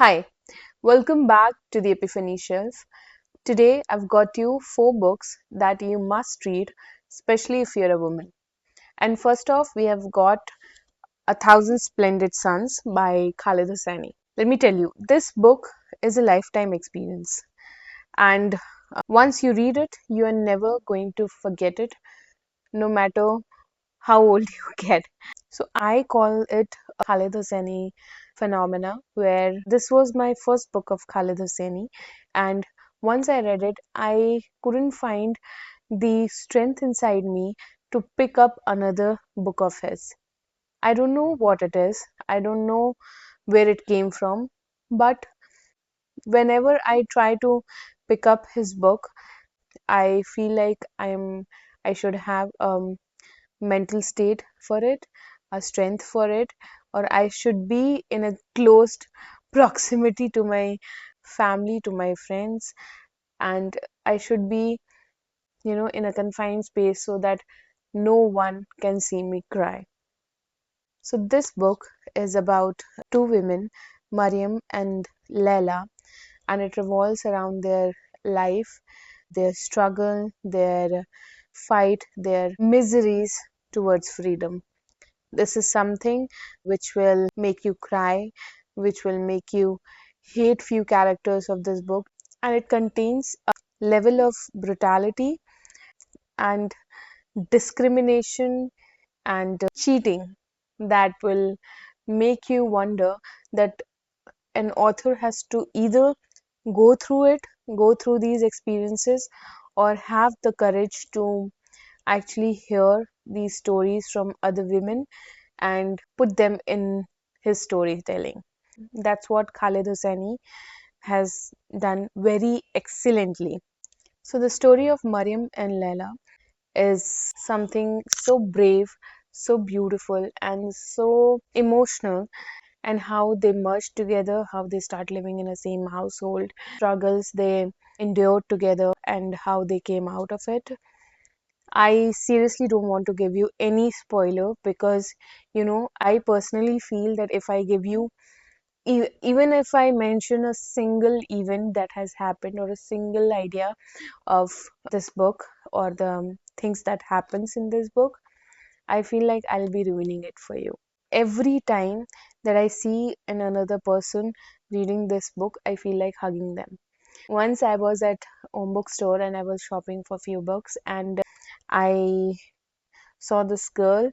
Hi, welcome back to the Epiphany Shelf. Today I've got you four books that you must read, especially if you're a woman. And first off, we have got A Thousand Splendid Suns by Khalid Hosseini. Let me tell you, this book is a lifetime experience. And once you read it, you are never going to forget it, no matter how old you get. So I call it Khalid Hosseini phenomena, where this was my first book of Khalid Hosseini. And once I read it, I couldn't find the strength inside me to pick up another book of his. I don't know what it is, I don't know where it came from, but whenever I try to pick up his book, I feel like I should have mental state for it, a strength for it, or I should be in a closed proximity to my family, to my friends, and I should be, in a confined space so that no one can see me cry. So, this book is about two women, Mariam and Leila, and it revolves around their life, their struggle, their fight, their miseries towards freedom. This is something which will make you cry, which will make you hate few characters of this book, and it contains a level of brutality and discrimination and cheating that will make you wonder that an author has to either go through it, go through these experiences, or have the courage to actually hear these stories from other women and put them in his storytelling. That's what Khalid Hosseini has done very excellently. So, the story of Mariam and Leila is something so brave, so beautiful, and so emotional, and how they merged together, how they start living in the same household, struggles they endured together, and how they came out of it. I seriously don't want to give you any spoiler because, I personally feel that if I give you, even if I mention a single event that has happened or a single idea of this book or the things that happens in this book, I feel like I'll be ruining it for you. Every time that I see in another person reading this book, I feel like hugging them. Once I was at home bookstore and I was shopping for few books, and I saw this girl.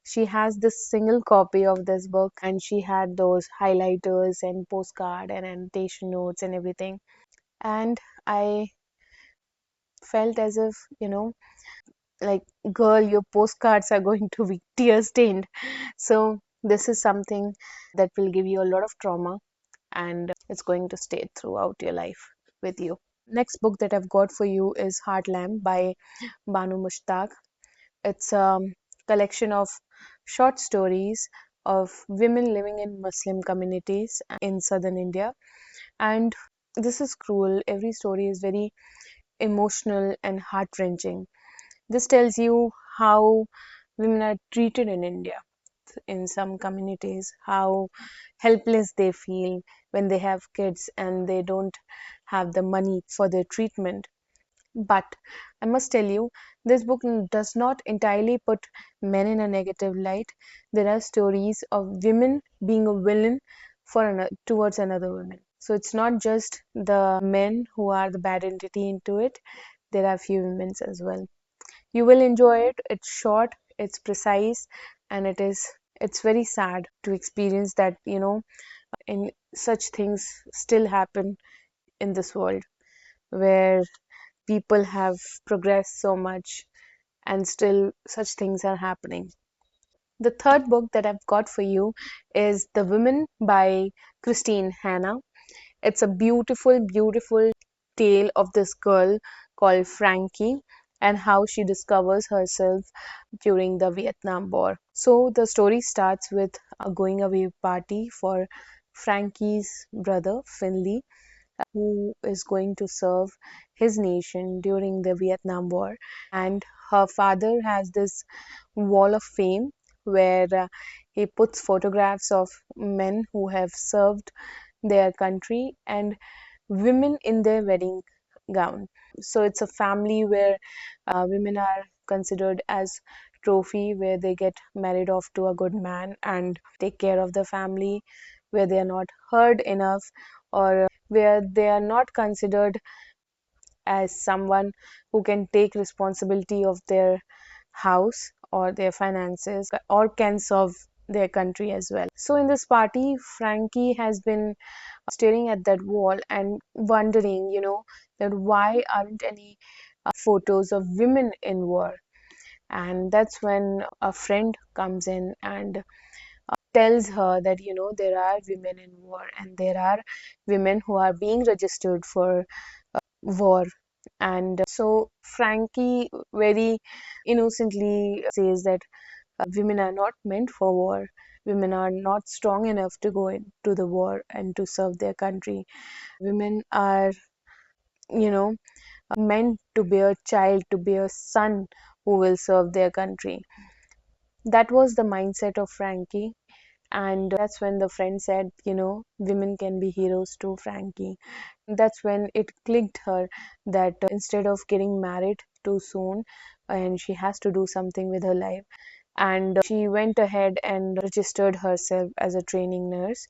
She has this single copy of this book, and she had those highlighters and postcard and annotation notes and everything. And I felt as if, like, girl, your postcards are going to be tear stained. So, this is something that will give you a lot of trauma, and it's going to stay throughout your life with you. Next book that I've got for you is Heart Lamb by Banu Mushtaq. It's a collection of short stories of women living in Muslim communities in southern India. And this is cruel. Every story is very emotional and heart wrenching. This tells you how women are treated in India, in some communities, how helpless they feel when they have kids and they don't have the money for their treatment. But I must tell you, this book does not entirely put men in a negative light. There are stories of women being a villain towards another woman. So it's not just the men who are the bad entity into it. There are few women as well. You will enjoy it. It's short, it's precise, and it's very sad to experience that, in such things still happen in this world where people have progressed so much and still such things are happening. The third book that I've got for you is The Women by Christine Hanna. It's a beautiful, beautiful tale of this girl called Frankie and how she discovers herself during the Vietnam War. So the story starts with a going away party for Frankie's brother, Finley, who is going to serve his nation during the Vietnam War. And her father has this wall of fame where he puts photographs of men who have served their country, and women in their wedding gown. So it's a family where women are considered as trophy, where they get married off to a good man and take care of the family, where they are not heard enough, or where they are not considered as someone who can take responsibility of their house or their finances or can serve their country as well. So in this party, Frankie has been staring at that wall and wondering, that why aren't any photos of women in war? And that's when a friend comes in and tells her that, there are women in war and there are women who are being registered for war. And so Frankie very innocently says that women are not meant for war. Women are not strong enough to go into the war and to serve their country. Women are, you know, meant to bear child, to bear son who will serve their country. That was the mindset of Frankie. And that's when the friend said, women can be heroes too, Frankie. That's when it clicked her that instead of getting married too soon, and she has to do something with her life, and she went ahead and registered herself as a training nurse,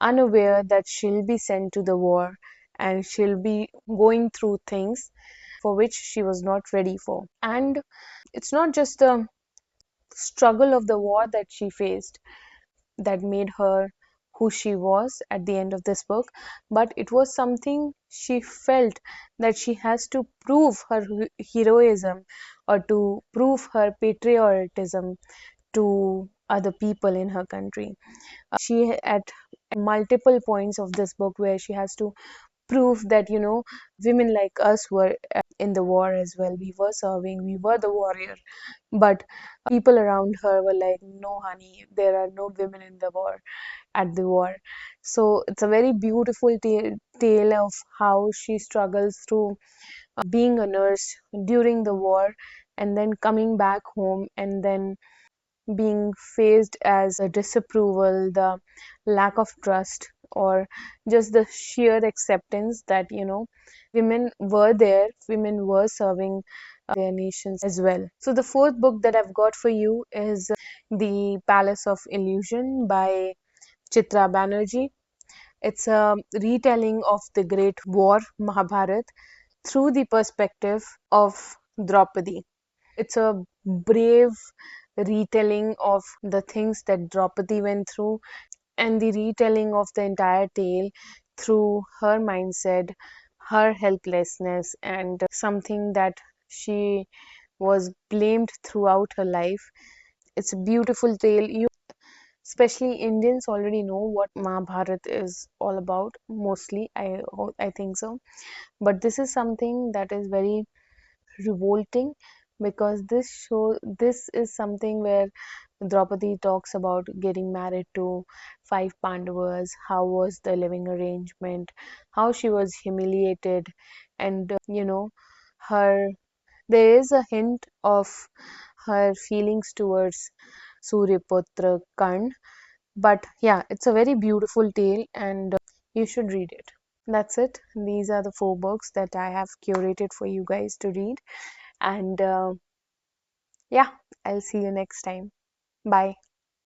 unaware that she'll be sent to the war and she'll be going through things for which she was not ready for. And it's not just the struggle of the war that she faced that made her who she was at the end of this book, but it was something she felt that she has to prove her heroism or to prove her patriotism to other people in her country. She at multiple points of this book where she has to prove that women like us were in the war as well. We were serving, we were the warrior, but people around her were like, no honey, there are no women in the war, at the war. So it's a very beautiful tale of how she struggles through being a nurse during the war and then coming back home and then being faced as a disapproval, the lack of trust, or just the sheer acceptance that, women were there, women were serving their nations as well. So, the fourth book that I've got for you is The Palace of Illusion by Chitra Banerjee. It's a retelling of the great war, Mahabharat, through the perspective of Draupadi. It's a brave retelling of the things that Draupadi went through and the retelling of the entire tale through her mindset, her helplessness, and something that she was blamed throughout her life. It's a beautiful tale. Especially Indians already know what Mahabharat is all about, mostly. I think so. But this is something that is very revolting because this is something where Draupadi talks about getting married to five Pandavas, how was the living arrangement, how she was humiliated, and her there is a hint of her feelings towards Suryaputra Karn. But yeah, it's a very beautiful tale and you should read it. That's it. These are the four books that I have curated for you guys to read. And yeah, I'll see you next time. Bye.